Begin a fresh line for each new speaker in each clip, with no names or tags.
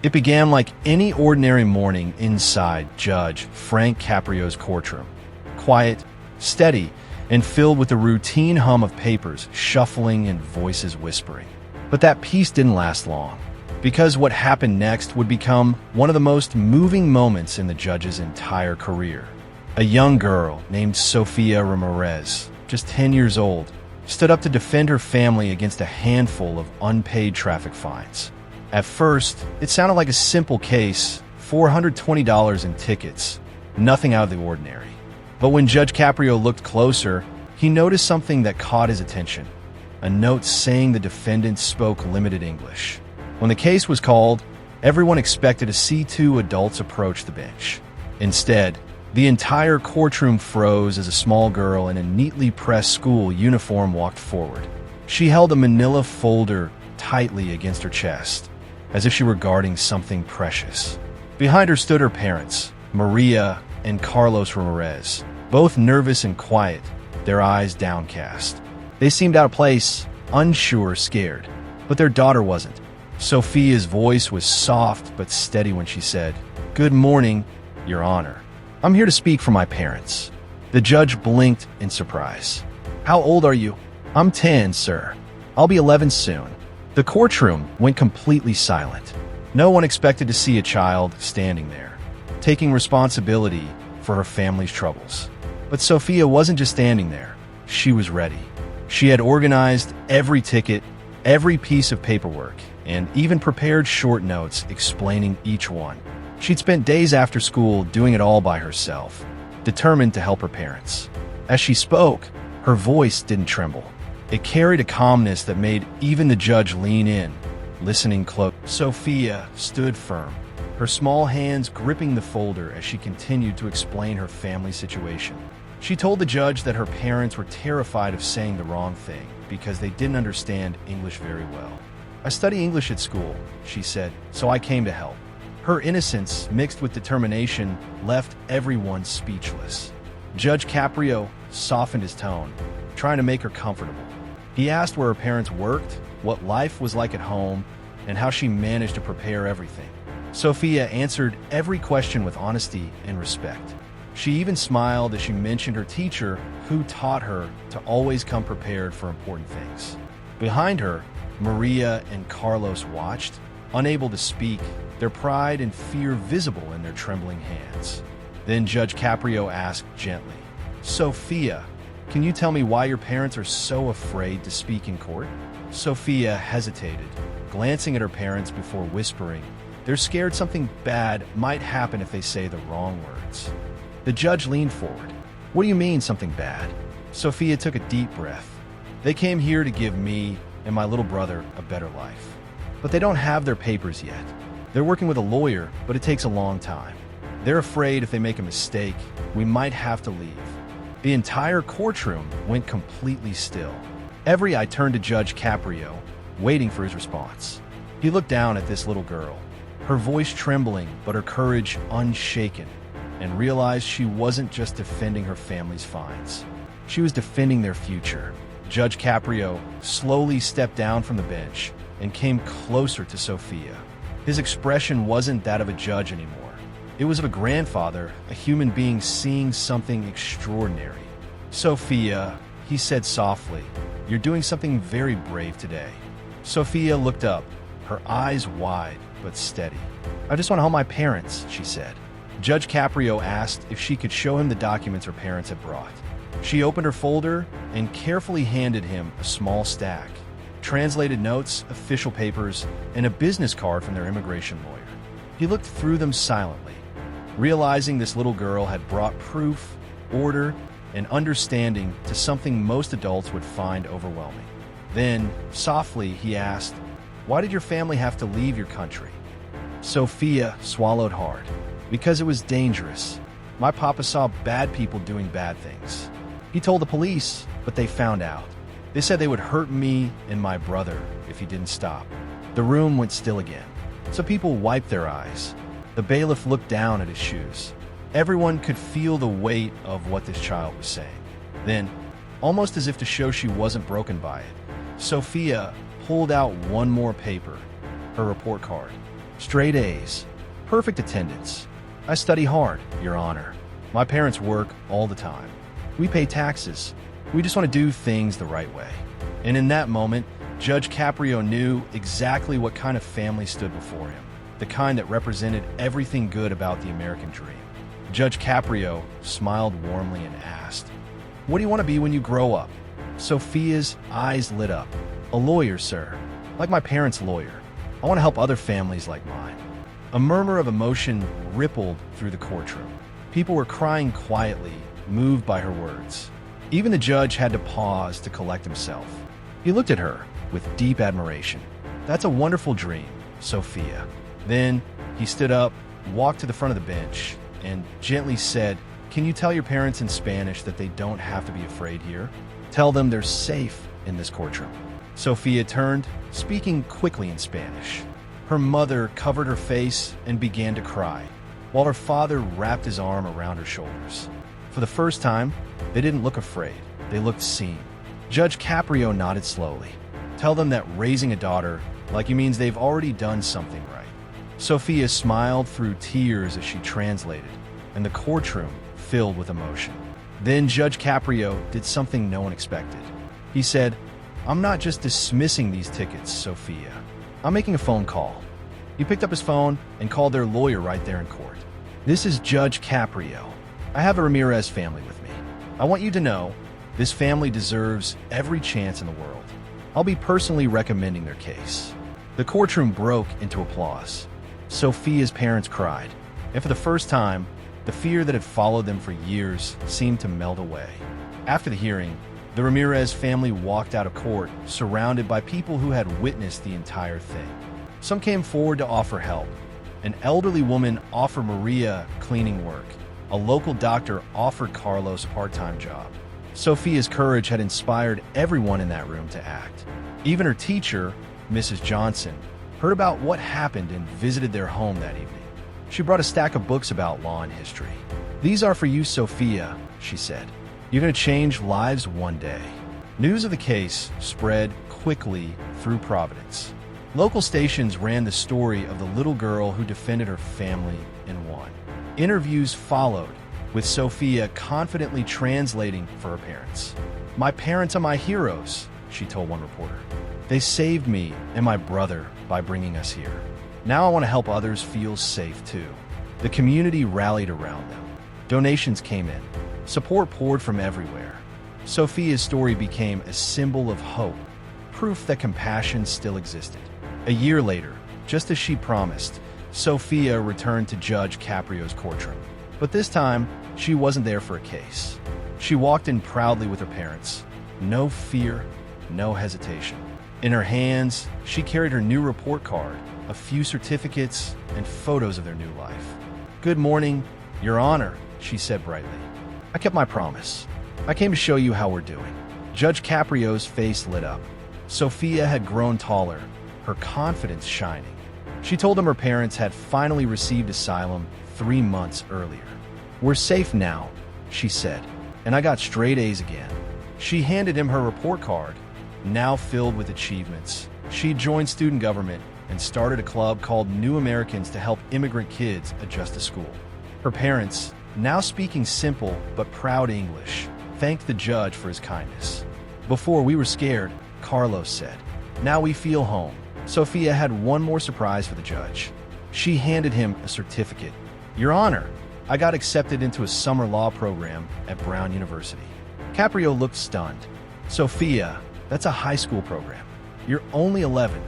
It began like any ordinary morning inside Judge Frank Caprio's courtroom. Quiet, steady, and filled with the routine hum of papers shuffling and voices whispering. But that peace didn't last long, because what happened next would become one of the most moving moments in the judge's entire career. A young girl named Sofia Ramirez, just 10 years old, stood up to defend her family against a handful of unpaid traffic fines. At first, it sounded like a simple case, $420 in tickets, nothing out of the ordinary. But when Judge Caprio looked closer, he noticed something that caught his attention. A note saying the defendant spoke limited English. When the case was called, everyone expected to see two adults approach the bench. Instead, the entire courtroom froze as a small girl in a neatly pressed school uniform walked forward. She held a manila folder tightly against her chest, as if she were guarding something precious. Behind her stood her parents, Maria and Carlos Ramirez, both nervous and quiet, their eyes downcast. They seemed out of place, unsure, scared. But their daughter wasn't. Sofia's voice was soft but steady when she said, "Good morning, Your Honor. I'm here to speak for my parents." The judge blinked in surprise. "How old are you?" "I'm 10, sir. I'll be 11 soon." The courtroom went completely silent. No one expected to see a child standing there, taking responsibility for her family's troubles. But Sofia wasn't just standing there. She was ready. She had organized every ticket, every piece of paperwork, and even prepared short notes explaining each one. She'd spent days after school doing it all by herself, determined to help her parents. As she spoke, her voice didn't tremble. It carried a calmness that made even the judge lean in, listening close. Sofia stood firm, her small hands gripping the folder as she continued to explain her family situation. She told the judge that her parents were terrified of saying the wrong thing because they didn't understand English very well. "I study English at school," she said, "so I came to help." Her innocence, mixed with determination, left everyone speechless. Judge Caprio softened his tone, trying to make her comfortable. He asked where her parents worked, what life was like at home, and how she managed to prepare everything. Sofia answered every question with honesty and respect. She even smiled as she mentioned her teacher, who taught her to always come prepared for important things. Behind her, Maria and Carlos watched, unable to speak, their pride and fear visible in their trembling hands. Then Judge Caprio asked gently, "Sofia, can you tell me why your parents are so afraid to speak in court?" Sofia hesitated, glancing at her parents before whispering, "They're scared something bad might happen if they say the wrong words." The judge leaned forward. "What do you mean, something bad?" Sofia took a deep breath. "They came here to give me and my little brother a better life. But they don't have their papers yet. They're working with a lawyer, but it takes a long time. They're afraid if they make a mistake, we might have to leave." The entire courtroom went completely still. Every eye turned to Judge Caprio, waiting for his response. He looked down at this little girl, her voice trembling but her courage unshaken, and realized she wasn't just defending her family's fines. She was defending their future. Judge Caprio slowly stepped down from the bench and came closer to Sofia. His expression wasn't that of a judge anymore. It was of a grandfather, a human being seeing something extraordinary. "Sofia," he said softly, "you're doing something very brave today." Sofia looked up, her eyes wide but steady. "I just want to help my parents," she said. Judge Caprio asked if she could show him the documents her parents had brought. She opened her folder and carefully handed him a small stack: translated notes, official papers, and a business card from their immigration lawyer. He looked through them silently, realizing this little girl had brought proof, order, and understanding to something most adults would find overwhelming. Then, softly, he asked, "Why did your family have to leave your country?" Sofia swallowed hard. "Because it was dangerous. My papa saw bad people doing bad things. He told the police, but they found out. They said they would hurt me and my brother if he didn't stop." The room went still again. So people wiped their eyes. The bailiff looked down at his shoes. Everyone could feel the weight of what this child was saying. Then, almost as if to show she wasn't broken by it, Sofia pulled out one more paper, her report card. Straight A's. Perfect attendance. I study hard, Your Honor. My parents work all the time. We pay taxes. We just want to do things the right way. And in that moment, Judge Caprio knew exactly what kind of family stood before him, the kind that represented everything good about the American dream. Judge Caprio smiled warmly and asked, "What do you want to be when you grow up?" Sophia's eyes lit up. "A lawyer, sir. Like my parents' lawyer. I want to help other families like mine." A murmur of emotion rippled through the courtroom. People were crying quietly, moved by her words. Even the judge had to pause to collect himself. He looked at her with deep admiration. "That's a wonderful dream, Sophia." Then he stood up, walked to the front of the bench, and gently said, "Can you tell your parents in Spanish that they don't have to be afraid here? Tell them they're safe in this courtroom." Sophia turned, speaking quickly in Spanish. Her mother covered her face and began to cry, while her father wrapped his arm around her shoulders. For the first time, they didn't look afraid. They looked seen. Judge Caprio nodded slowly. "Tell them that raising a daughter like you means they've already done something right." Sophia smiled through tears as she translated, and the courtroom filled with emotion. Then Judge Caprio did something no one expected. He said, "I'm not just dismissing these tickets, Sophia. I'm making a phone call." He picked up his phone and called their lawyer right there in court. "This is Judge Caprio. I have a Ramirez family with me. I want you to know this family deserves every chance in the world. I'll be personally recommending their case." The courtroom broke into applause. Sophia's parents cried, and for the first time, the fear that had followed them for years seemed to melt away. After the hearing, the Ramirez family walked out of court, surrounded by people who had witnessed the entire thing. Some came forward to offer help. An elderly woman offered Maria cleaning work. A local doctor offered Carlos a part-time job. Sophia's courage had inspired everyone in that room to act. Even her teacher, Mrs. Johnson, heard about what happened and visited their home that evening. She brought a stack of books about law and history. "These are for you, Sophia," she said. "You're going to change lives one day." News of the case spread quickly through Providence. Local stations ran the story of the little girl who defended her family and won. Interviews followed, with Sophia confidently translating for her parents. "My parents are my heroes," she told one reporter. "They saved me and my brother by bringing us here. Now I want to help others feel safe too." The community rallied around them. Donations came in. Support poured from everywhere. Sophia's story became a symbol of hope, proof that compassion still existed. A year later, just as she promised, Sophia returned to Judge Caprio's courtroom. But this time, she wasn't there for a case. She walked in proudly with her parents. No fear, no hesitation. In her hands, she carried her new report card, a few certificates, and photos of their new life. "Good morning, Your Honor," she said brightly. "I kept my promise. I came to show you how we're doing." Judge Caprio's face lit up. Sophia had grown taller, her confidence shining. She told him her parents had finally received asylum 3 months earlier. "We're safe now," she said, "and I got straight A's again." She handed him her report card, now filled with achievements. She joined student government and started a club called New Americans to help immigrant kids adjust to school. Her parents, now speaking simple but proud English, thanked the judge for his kindness. "Before we were scared," Carlos said. "Now we feel home." Sophia had one more surprise for the judge. She handed him a certificate. "Your Honor, I got accepted into a summer law program at Brown University." Caprio looked stunned. "Sophia, that's a high school program. You're only 11.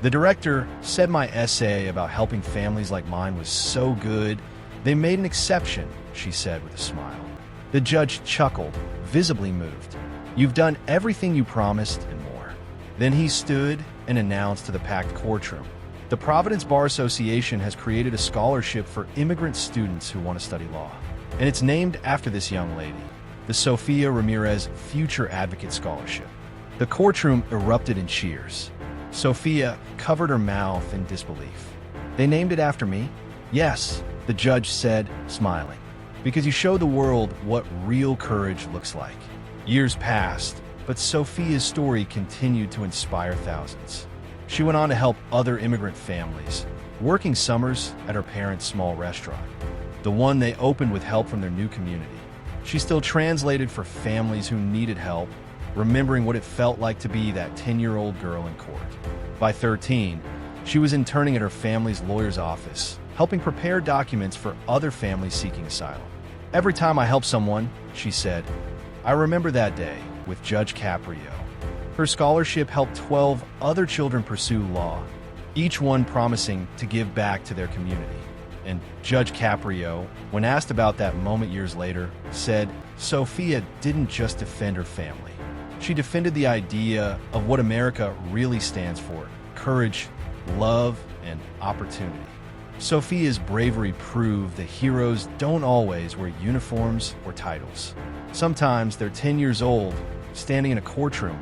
The director said my essay about helping families like mine was so good, they made an exception," she said with a smile. The judge chuckled, visibly moved. "You've done everything you promised and more." Then he stood and announced to the packed courtroom, "The Providence Bar Association has created a scholarship for immigrant students who want to study law. And it's named after this young lady, the Sophia Ramirez Future Advocate Scholarship." The courtroom erupted in cheers. Sophia covered her mouth in disbelief. "They named it after me?" "Yes," the judge said, smiling, "because you show the world what real courage looks like." Years passed, but Sophia's story continued to inspire thousands. She went on to help other immigrant families, working summers at her parents' small restaurant, the one they opened with help from their new community. She still translated for families who needed help, remembering what it felt like to be that 10-year-old girl in court. By 13, she was interning at her family's lawyer's office, helping prepare documents for other families seeking asylum. "Every time I help someone," she said, "I remember that day with Judge Caprio." Her scholarship helped 12 other children pursue law, each one promising to give back to their community. And Judge Caprio, when asked about that moment years later, said, "Sophia didn't just defend her family. She defended the idea of what America really stands for: courage, love, and opportunity." Sophia's bravery proved that heroes don't always wear uniforms or titles. Sometimes they're 10 years old, standing in a courtroom,